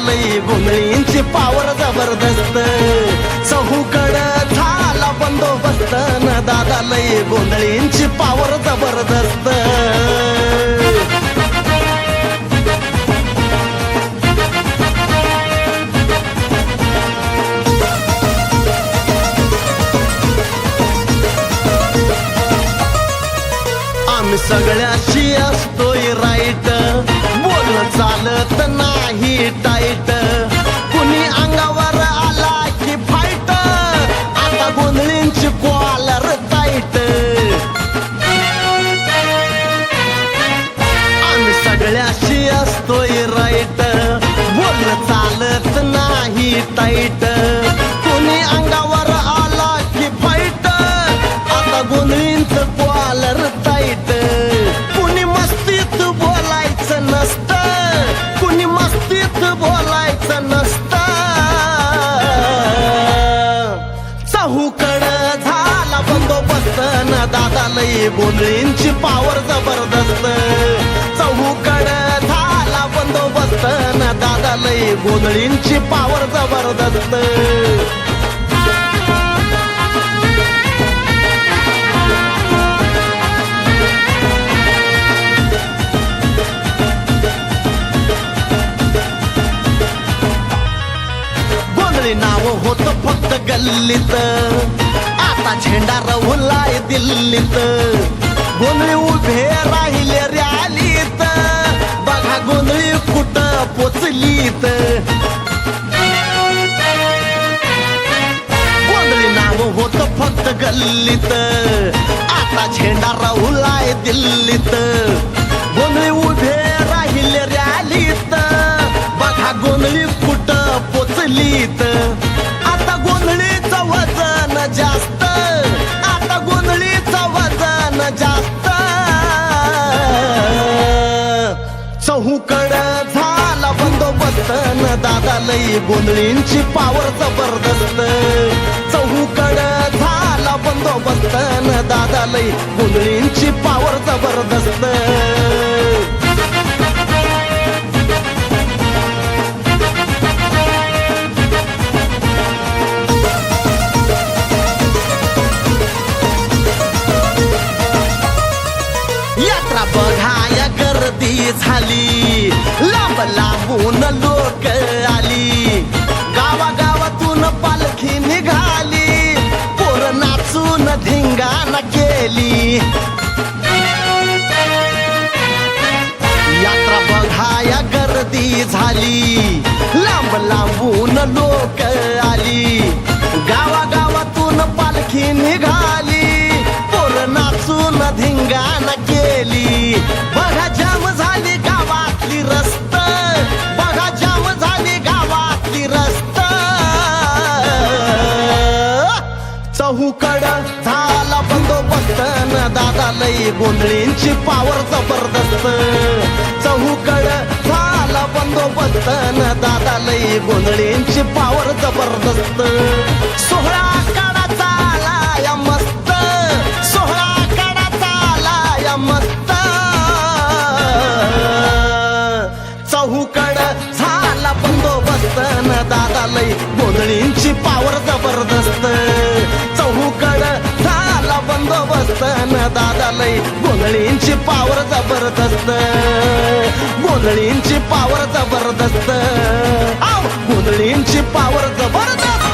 लई गोंधळींची पावर जबरदस्त चहूकडं झाला बंदोबस्त न दादा लई गोंधळींची पावर जबरदस्त आम्ही सगळ्याशी असतोय राईट बोलणं चालत नाही टाईट कुणी अंगावर आला की फाईट आता गोंधळींची कॉलर टाईट आम्ही सगळ्याशी असतोय राईट बोलणं चालत नाही टाईट कुणी अंगावर आला की फाईट आता गोंधळींचं कॉलर टाईट कुणी मस्तीत बोलायचं नसतं कुणी मस्तीत बोलायचं नसतं चहूकडं झाला बंदोबस्त न दादा लई गोंधळींची पावर जबरदस्त चहूकडं झाला बंदोबस्त न दादा लई गोंधळींची पावर जबरदस्त नाव होत फक्त गल्लीत आता झेंडा रवलाय दिल्लीत गोंधळी उभे राहिले रॅलीत बघा गोंधळी कुठं पोचलीत गोंधळी नाव होत फक्त गल्लीत आता झेंडा रवलाय दिल्लीत गोंधळी उभे राहिले रॅलीत बघा गोंधळी कुठं पोचलीत आता गोंधळीचं वजन जास्त आता गोंधळीचं वजन जास्त चहूकडं झाला बंदोबस्त न दादा लई गोंधळींची पावर जबरदस्त चहूकडं झाला बंदोबस्त न दादा लई गोंधळींची पावर जबरदस्त यात्रा बघाया गर्दी झाली लांब लांबून लोक आली गावागावातून पालखी निघाली पोर नाचून धिंगाणा केली यात्रा बघाया गर्दी झाली लांब लांबून लोक आली गावागावातून पालखी निघाली पोर नाचून धिंगाणा केली बघा जाम झाली गावातली रस्त बघा जाम झाली गावातली रस्त चहूकडं झाला बंदोबस्त न दादा लई गोंधळींची पावर जबरदस्त चहूकडं झाला बंदोबस्त न दादा लई गोंधळींची पावर जबरदस्त सोहळा काढाचा आलाय मस्त सोहळा काढाचा आलाय मस्त चहूकडं झाला बंदोबस्त न दादा लई गोंधळींची पावर जबरदस्त चहूकडं झाला बंदोबस्त न दादा लई गोंधळींची पावर जबरदस्त गोंधळींची पावर जबरदस्त गोंधळींची पावर जबरदस्त